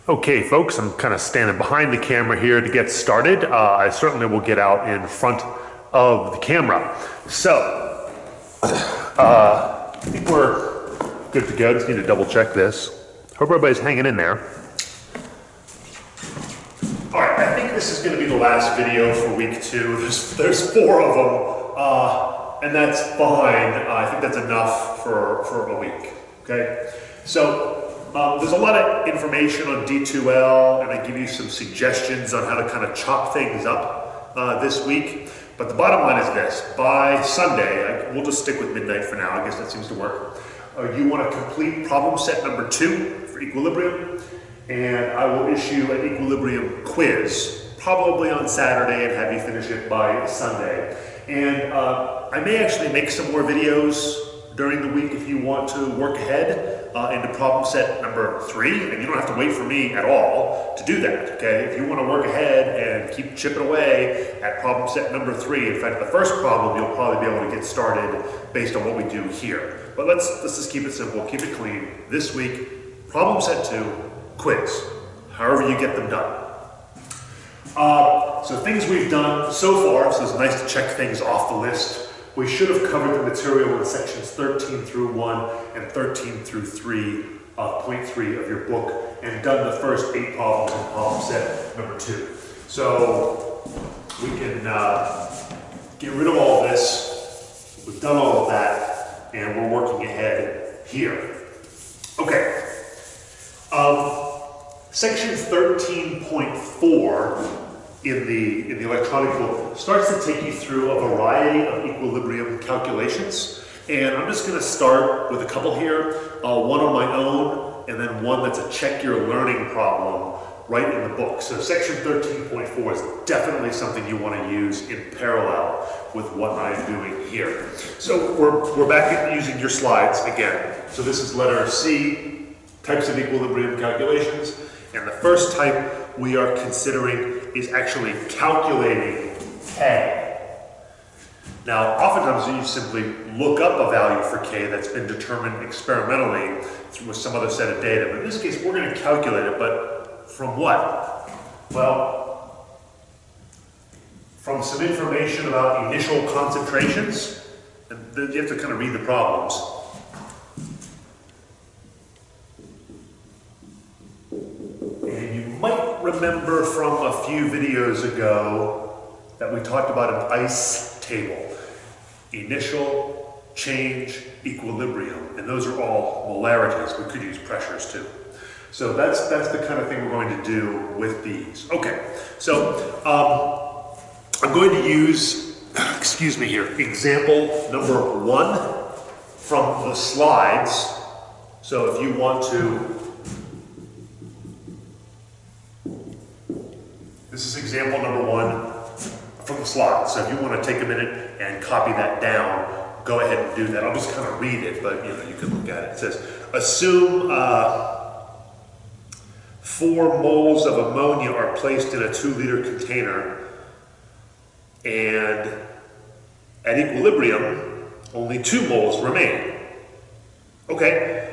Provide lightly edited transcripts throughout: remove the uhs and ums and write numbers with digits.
Okay, folks, I'm kind of standing behind the camera here to get started. I certainly will get out in front of the camera. So, I think we're good to go. Just need to double check this. Hope everybody's hanging in there. All right, I think this is going to be the last video for week 2. There's 4 of them, and that's fine. I think that's enough for a week, okay? So, there's a lot of information on D2L, and I give you some suggestions on how to kind of chop things up this week. But the bottom line is this: by Sunday, we'll just stick with midnight for now. I guess that seems to work. You want to complete problem set number 2 for equilibrium, and I will issue an equilibrium quiz probably on Saturday and have you finish it by Sunday. And I may actually make some more videos during the week if you want to work ahead into problem set number 3, and you don't have to wait for me at all to do that, okay? If you want to work ahead and keep chipping away at problem set number 3, in fact, the first problem you'll probably be able to get started based on what we do here. But let's just keep it simple, keep it clean. This week, problem set 2, quiz, however you get them done. So things we've done so far, so it's nice to check things off the list. We should have covered the material in sections 13 through 1 and 13 through 3 of point 3 of your book, and done the first 8 problems in problem set number 2. So we can get rid of all this. We've done all of that, and we're working ahead here. Okay. Section 13.4 in the electronic book starts to take you through a variety of equilibrium calculations, and I'm just going to start with a couple here, one on my own and then one that's a check your learning problem right in the book. So section 13.4 is definitely something you want to use in parallel with what I'm doing here. So we're back at using your slides again. So this is letter C, types of equilibrium calculations, and the first type we are considering is actually calculating K. Now, oftentimes you simply look up a value for K that's been determined experimentally with some other set of data. But in this case, we're going to calculate it, but from what? Well, from some information about initial concentrations, and you have to kind of read the problems. Remember from a few videos ago that we talked about an ICE table. Initial, change, equilibrium, and those are all molarities. We could use pressures too. So that's the kind of thing we're going to do with these. Okay, so I'm going to use, excuse me here, example number 1 from the slides. So if you want to, this is example number 1 from the slides. So if you want to take a minute and copy that down, go ahead and do that. I'll just kind of read it, but you can look at it. It says, assume 4 moles of ammonia are placed in a 2-liter container, and at equilibrium, only 2 moles remain. Okay,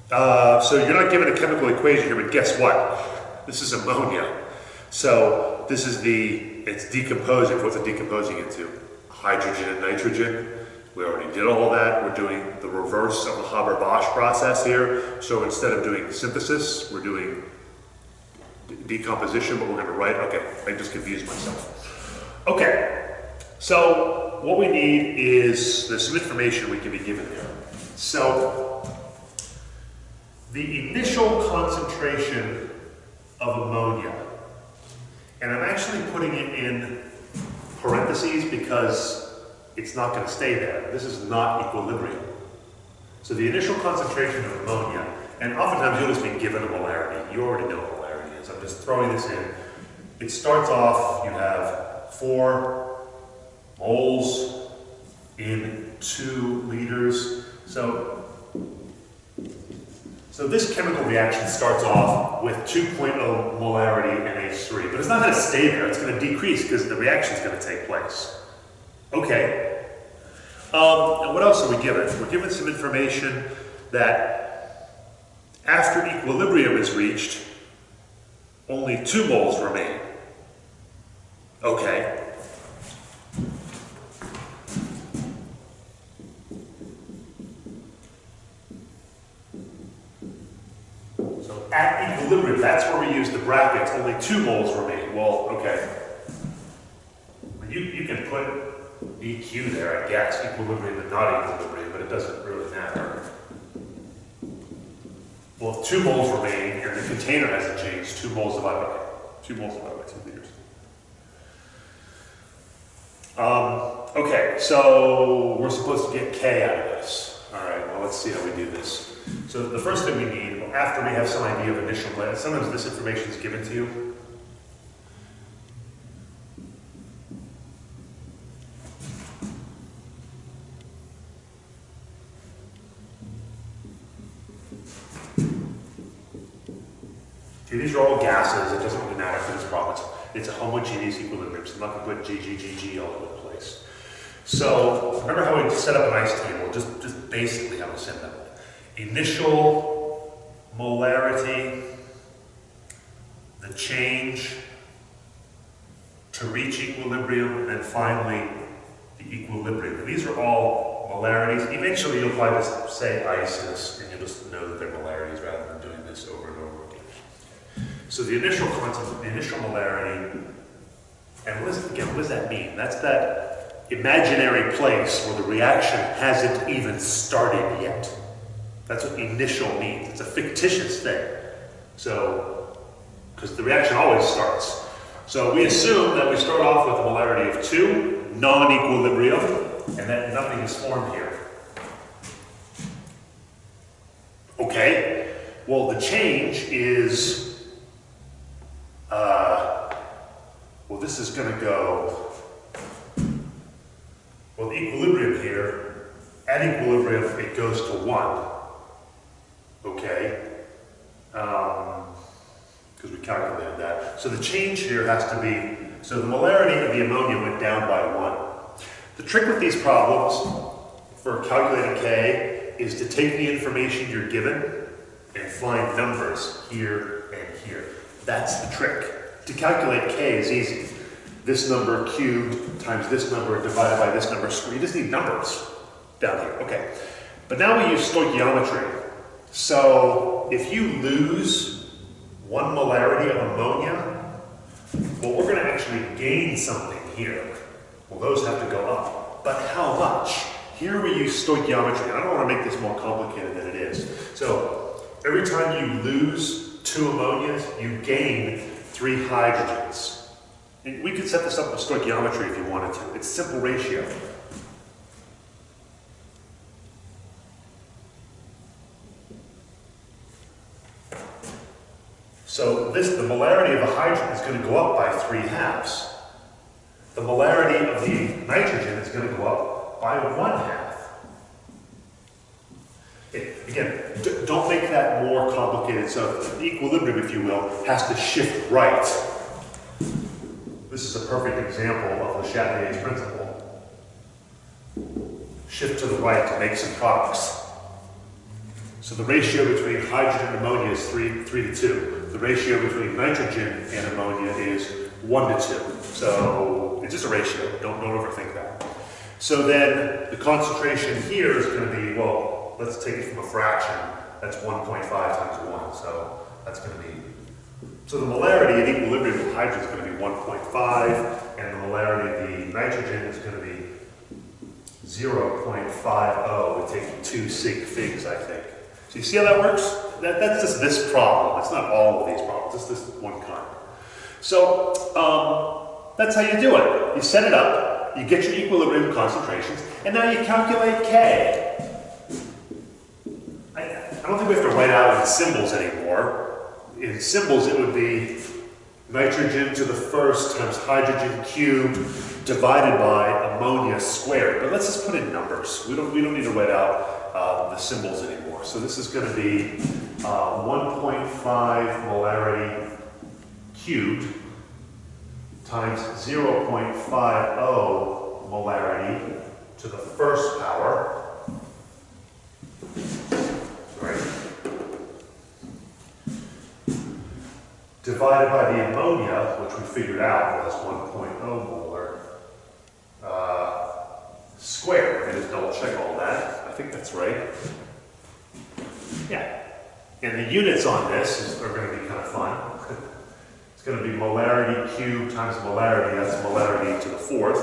so you're not given a chemical equation here, but guess what? This is ammonia. So this is it's decomposing. What's it decomposing into? Hydrogen and nitrogen. We already did all that. We're doing the reverse of the Haber-Bosch process here. So instead of doing synthesis, we're doing decomposition, but we're going to write, okay, I just confused myself. Okay, so what we need is, there's some information we can be given there. So the initial concentration of ammonia, and I'm actually putting it in parentheses because it's not going to stay there. This is not equilibrium. So the initial concentration of ammonia, and oftentimes you'll just be given a molarity. You already know what molarity is. I'm just throwing this in. It starts off, you have 4 moles in 2 liters. So this chemical reaction starts off with 2.0 molarity NH3, but it's not going to stay there. It's going to decrease because the reaction is going to take place. Okay. And what else are we given? We're given some information that after equilibrium is reached, only 2 moles remain. Okay. So at equilibrium, that's where we use the brackets, only 2 moles remain. Well, okay. You can put EQ there, I guess, equilibrium and not equilibrium, but it doesn't really matter. Well, if 2 moles remain, and the container hasn't changed, 2 moles divided by 2 moles divided by 2 liters. Okay, so we're supposed to get K out of this. All right, well, let's see how we do this. So the first thing we need, after we have some idea of initial blend, sometimes this information is given to you. Okay, these are all gases. It doesn't really matter for this problem. It's a homogeneous equilibrium, so I'm not going to put G all over the place. So remember how we set up an ice table, just basically how we set it up. Initial molarity, the change to reach equilibrium, and then finally the equilibrium. And these are all molarities. Eventually you'll probably just say ices, and you'll just know that they're molarities rather than doing this over and over again. So the initial constant, the initial molarity, and what does that mean? That's that imaginary place where the reaction hasn't even started yet. That's what initial means. It's a fictitious thing. So, because the reaction always starts. So we assume that we start off with a molarity of 2, non-equilibrium, and that nothing is formed here. Okay, well the change is, well this is going to go, well the equilibrium here, at equilibrium it goes to 1. Okay, because we calculated that. So the change here has to be, so the molarity of the ammonia went down by 1. The trick with these problems for calculating K is to take the information you're given and find numbers here and here. That's the trick. To calculate K is easy. This number cubed times this number divided by this number squared. You just need numbers down here. Okay. But now we use stoichiometry. So if you lose 1 molarity of ammonia, well, we're going to actually gain something here. Well, those have to go up. But how much? Here we use stoichiometry. I don't want to make this more complicated than it is. So every time you lose 2 ammonias, you gain 3 hydrogens. And we could set this up with stoichiometry if you wanted to. It's simple ratio. So the molarity of the hydrogen is going to go up by 3/2. The molarity of the nitrogen is going to go up by 1/2. Again, don't make that more complicated. So the equilibrium, if you will, has to shift right. This is a perfect example of Le Chatelier's principle. Shift to the right to make some products. So the ratio between hydrogen and ammonia is 3 to 2. The ratio between nitrogen and ammonia is 1 to 2. So it's just a ratio. Don't overthink that. So then the concentration here is going to be, well, let's take it from a fraction. That's 1.5 times 1. So that's going to be, so the molarity at equilibrium of hydrogen is going to be 1.5, and the molarity of the nitrogen is going to be 0.50. We're taking 2 sig figs, I think. So you see how that works? That's just this problem. It's not all of these problems. It's this one kind. So that's how you do it. You set it up, you get your equilibrium concentrations, and now you calculate K. I don't think we have to write out in symbols anymore. In symbols, it would be nitrogen to the first times hydrogen cubed divided by ammonia squared. But let's just put in numbers. We don't need to write out the symbols anymore. So this is going to be 1.5 molarity cubed times 0.50 molarity to the first power. Right. divided by the ammonia, which we figured out was 1.0 molar, squared. Let me just double check all that. I think that's right. Yeah. And the units on this are going to be kind of fun. It's going to be molarity cubed times molarity, that's molarity to the fourth,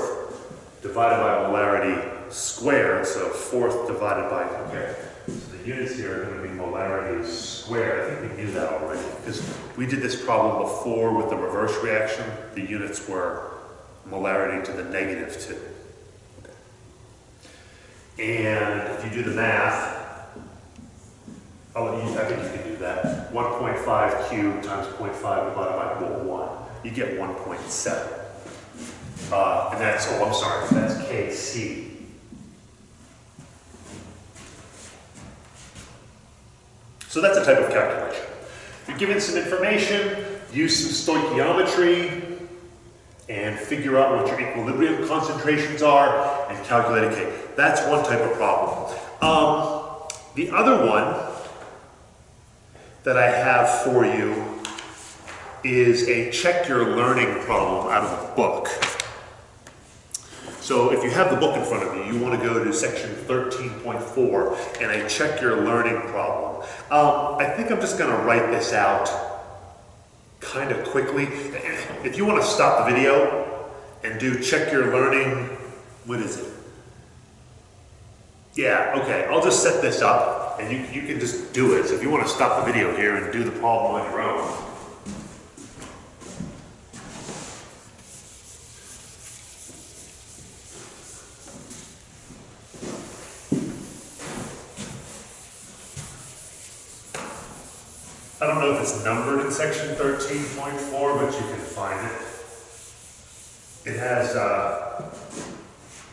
divided by molarity squared, so fourth divided by, okay. So the units here are going to be molarity squared. I think we knew that already, because we did this problem before with the reverse reaction. The units were molarity to the -2. And if you do the math, I think you can do that. 1.5 cubed times 0.5 divided by 1. You get 1.7. And that's, oh, I'm sorry, that's Kc. So that's a type of calculation. You're given some information, use some stoichiometry, and figure out what your equilibrium concentrations are, and calculate a K. That's one type of problem. The other one that I have for you is a check your learning problem out of the book. So if you have the book in front of you, you want to go to section 13.4 and a check your learning problem. I think I'm just going to write this out kind of quickly. If you want to stop the video and do check your learning, what is it? Yeah, okay, I'll just set this up and you can just do it. So if you want to stop the video here and do the problem on your own. I don't know if it's numbered in section 13.4, but you can find it. It has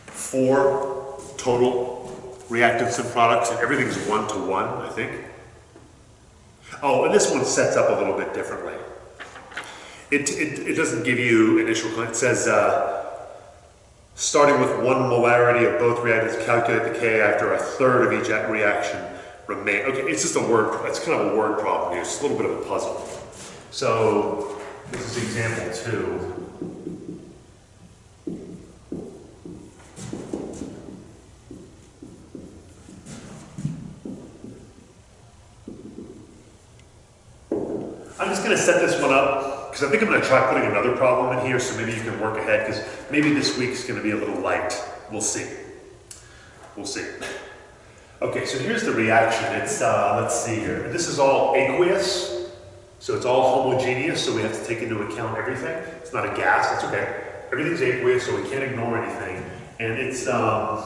4 total reactants and products, and everything's 1-to-1, I think. Oh, and this one sets up a little bit differently. It doesn't give you initial, it says, starting with 1 molarity of both reactants, calculate the K after 1/3 of each reaction remain. Okay, it's just a word, it's kind of a word problem here. It's a little bit of a puzzle. So, this is example 2. I'm just going to set this one up because I think I'm going to try putting another problem in here, so maybe you can work ahead because maybe this week's going to be a little light. We'll see. We'll see. Okay, so here's the reaction. It's, let's see here. This is all aqueous, so it's all homogeneous, so we have to take into account everything. It's not a gas, that's okay. Everything's aqueous, so we can't ignore anything. And it's ethanol,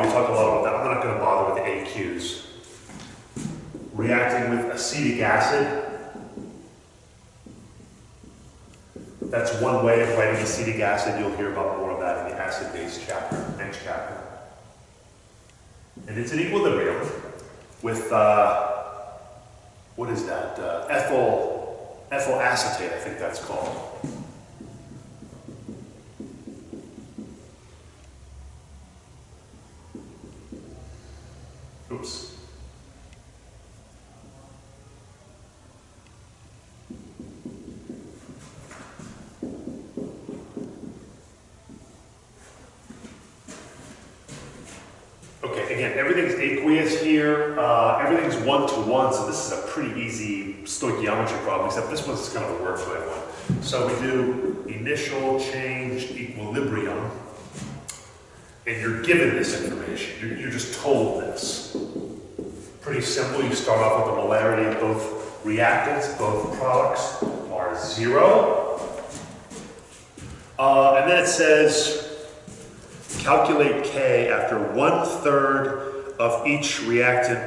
we talk a lot about that. I'm not going to bother with the AQs. Reacting with acetic acid. That's one way of writing acetic acid. You'll hear about more of that in the acid-base chapter, next chapter. And it's in equilibrium with, what is that? Ethyl acetate, I think that's called. Oops. Okay, again, everything's aqueous here. Everything's 1-to-1, so this is a pretty easy stoichiometry problem, except this one's kind of a wordplay one. So we do initial change equilibrium, and you're given this information. You're just told this. Pretty simple. You start off with the molarity of both reactants, both products are 0. And then it says, calculate K after 1/3 of each reactant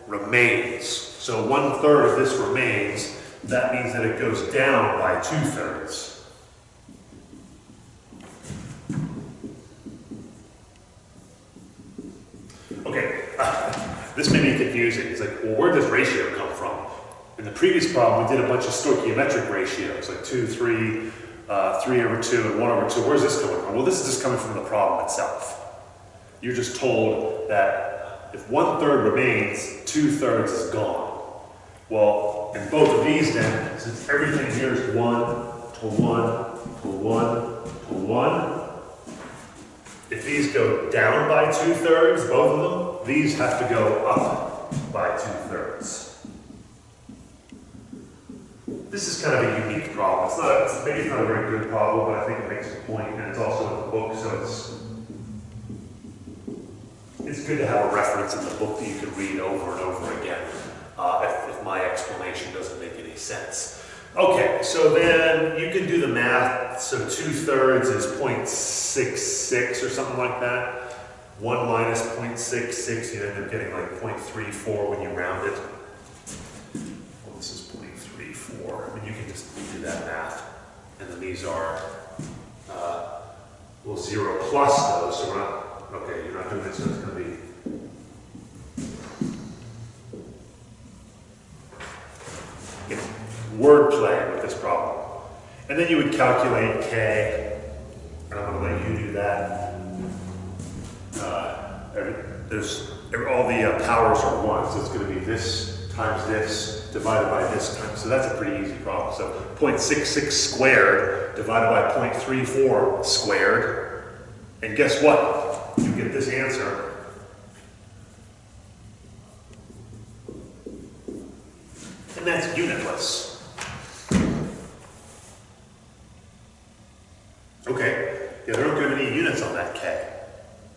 remains. So 1/3 of this remains. That means that it goes down by 2/3. Okay, this may be confusing. It's like, well, where does ratio come from? In the previous problem, we did a bunch of stoichiometric ratios, like 2, 3, 3/2, and 1/2. Where's this coming from? Well, this is just coming from the problem itself. You're just told that If 1/3 remains, 2/3 is gone. Well, in both of these then, since everything here is 1 to 1 to 1 to 1, if these go down by 2/3, both of them, these have to go up by 2/3. This is kind of a unique problem. Maybe it's not a very good problem, but I think it makes a point, and it's also in the book, so it's good to have a reference in the book that you can read over and over again if my explanation doesn't make any sense. Okay, so then you can do the math. So 2/3 is 0.66 or something like that. 1 minus 0.66, you end up getting like 0.34 when you round it. Well, this is 0.34. I mean, you can just do that math. And then these are, well, 0 plus those, so we're not, okay, you're not doing it, so it's going to be, wordplay with this problem. And then you would calculate K, and I'm going to let you do that. All the powers are 1, so it's going to be this times this divided by this times. So that's a pretty easy problem. So 0.66 squared divided by 0.34 squared. And guess what? You get this answer. And that's unitless. Okay, yeah, there aren't going to be any units on that K.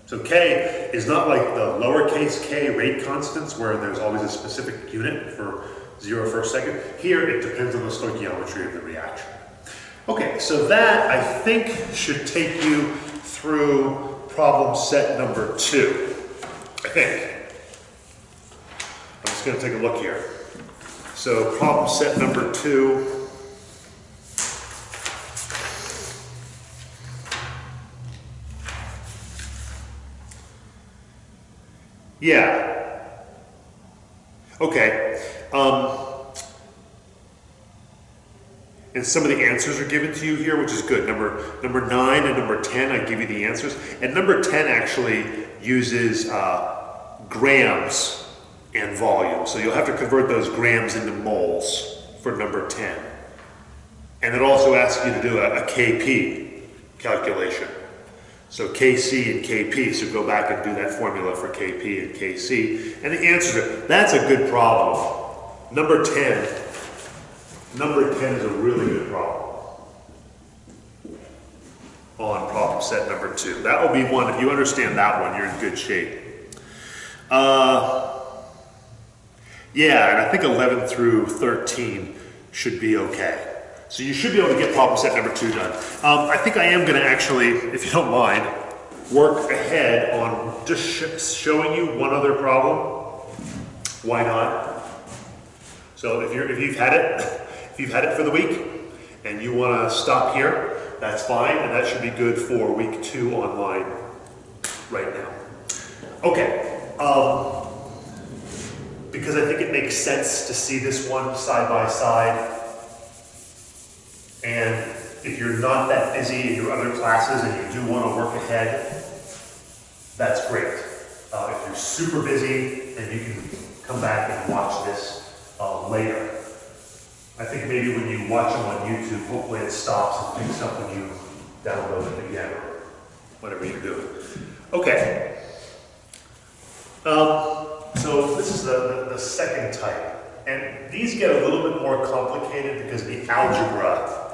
So K is not like the lowercase k rate constants where there's always a specific unit for 0 first second. Here it depends on the stoichiometry of the reaction. Okay, so that I think should take you through problem set number 2. I think. I'm just going to take a look here. So problem set number 2. Yeah. Okay. And some of the answers are given to you here, which is good. Number 9 and number 10, I give you the answers. And number 10 actually uses grams and volume. So you'll have to convert those grams into moles for number 10. And it also asks you to do a KP calculation. So KC and KP, so go back and do that formula for KP and KC. And the answer to that's a good problem. Number 10 is a really good problem on problem set number 2. That will be one, if you understand that one, you're in good shape. Yeah, and I think 11 through 13 should be okay. So you should be able to get problem set number 2 done. I think I am going to actually, if you don't mind, work ahead on just showing you one other problem. Why not? So if you've had it for the week and you want to stop here, that's fine, and that should be good for week 2 online right now. Okay. Because I think it makes sense to see this one side by side. And if you're not that busy in your other classes and you do want to work ahead, that's great. If you're super busy, then you can come back and watch this later. I think maybe when you watch them on YouTube, hopefully it stops and picks up when you download it again or whatever you're doing. Okay. So this is the second type. And these get a little bit more complicated because the algebra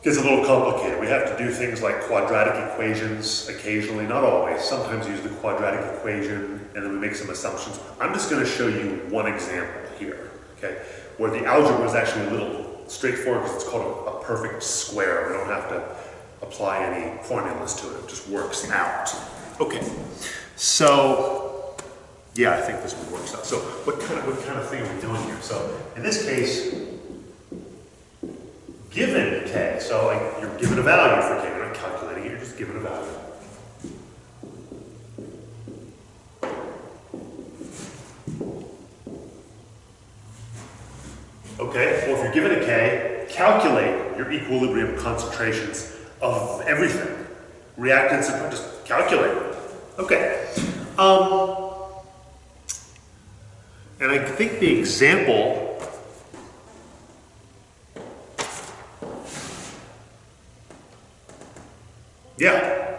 gets a little complicated. We have to do things like quadratic equations occasionally, not always. Sometimes use the quadratic equation and then we make some assumptions. I'm just going to show you one example here, okay, where the algebra is actually a little straightforward because it's called a perfect square. We don't have to apply any formulas to it. It just works out. Okay, so yeah, I think this one works out. So what kind of thing are we doing here? So in this case, given k, so like you're given a value for k, you're not calculating it, you're just given a value. Okay, well if you're given a k, calculate your equilibrium concentrations of everything. Reactants, just calculate it. Okay. And I think the example yeah.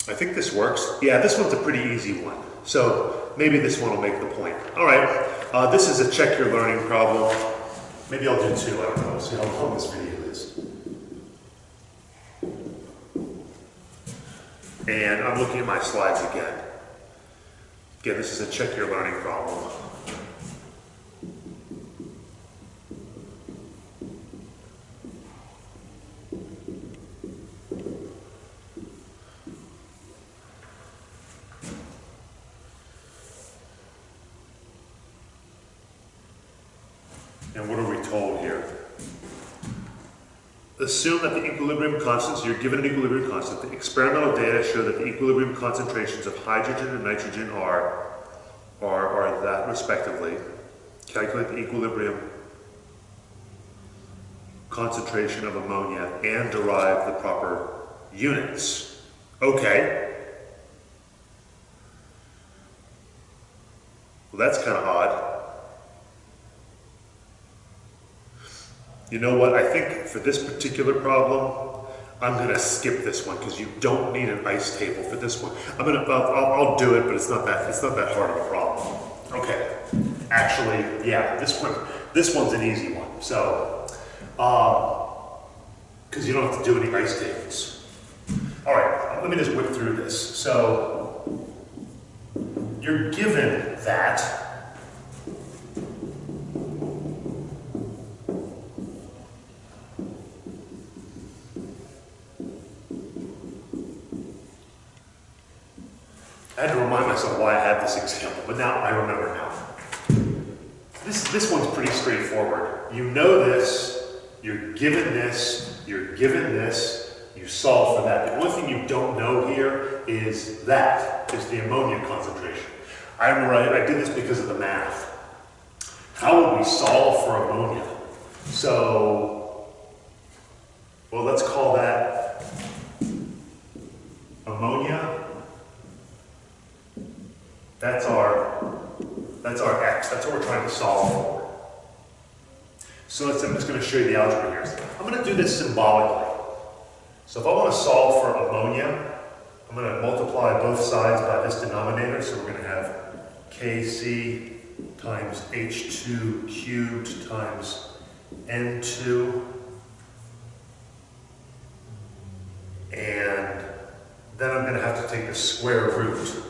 I think this works. Yeah, this one's a pretty easy one. So maybe this one will make the point. All right, this is a check your learning problem. Maybe I'll do two, I don't know. See how long this video is. And I'm looking at my slides again. Again, this is a check your learning problem. And what are we told here? Assume that the equilibrium constants, you're given an equilibrium constant. The experimental data show that the equilibrium concentrations of hydrogen and nitrogen are that respectively. Calculate the equilibrium concentration of ammonia and derive the proper units. Okay. Well, that's kind of odd. You know what, I think for this particular problem, I'm gonna skip this one because you don't need an ice table for this one. I'll do it, but it's not that hard of a problem. Okay, actually, yeah, this one's an easy one. So, because you don't have to do any ice tables. All right, let me just whip through this. So, you're given that I had to remind myself why I had this example, but now I remember now. This one's pretty straightforward. You know this, you're given this, you're given this, you solve for that. The only thing you don't know here is the ammonia concentration. I remember I did this because of the math. How would we solve for ammonia? So, well, let's call that ammonia. That's our x. That's what we're trying to solve for. So I'm just going to show you the algebra here. I'm going to do this symbolically. So if I want to solve for ammonia, I'm going to multiply both sides by this denominator. So we're going to have Kc times H2 cubed times N2. And then I'm going to have to take the square root.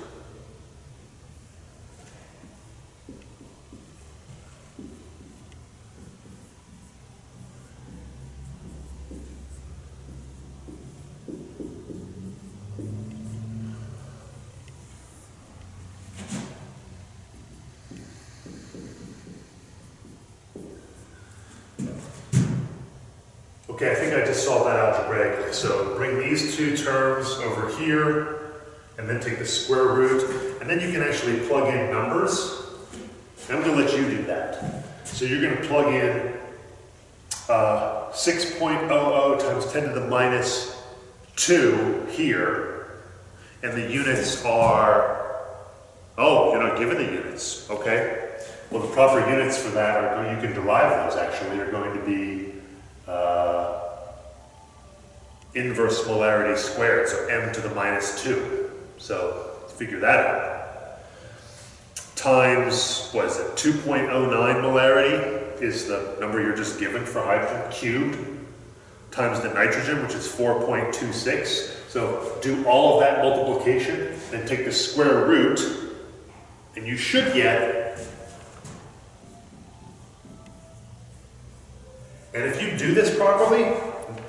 Okay, I think I just solved that algebraically. So bring these two terms over here, and then take the square root, and then you can actually plug in numbers. And I'm going to let you do that. So you're going to plug in 6.00 times 10 to the minus 2 here, and the units are, oh, you're not given the units, okay. Well, the proper units for that are, you can derive those actually, are going to be inverse molarity squared, so m to the minus 2. So figure that out. Times, what is it, 2.09 molarity is the number you're just given for hydrogen cubed, times the nitrogen, which is 4.26. So do all of that multiplication, then take the square root, and you should get, and if you do this properly,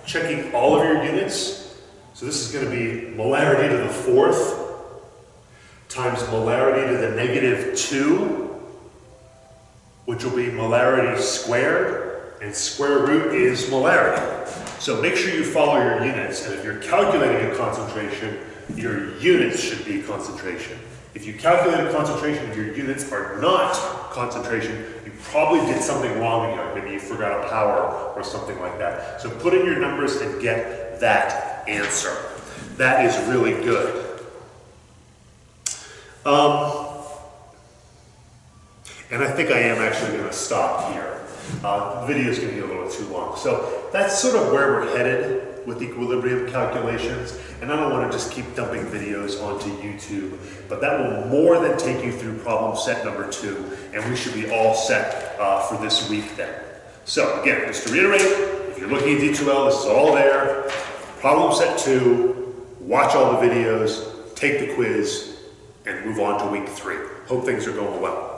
checking all of your units, so this is going to be molarity to the 4th times molarity to the -2, which will be molarity squared, and square root is molarity. So make sure you follow your units, and if you're calculating a concentration, your units should be concentration. If you calculate a concentration and your units are not concentration, you probably did something wrong here. Maybe you forgot a power or something like that. So put in your numbers and get that answer. That is really good. And I think I am actually going to stop here. The video is going to be a little too long. So that's sort of where we're headed with equilibrium calculations. And I don't want to just keep dumping videos onto YouTube, but that will more than take you through problem set number 2, and we should be all set for this week then. So again, just to reiterate, if you're looking at D2L, this is all there. Problem set 2, watch all the videos, take the quiz, and move on to week 3. Hope things are going well.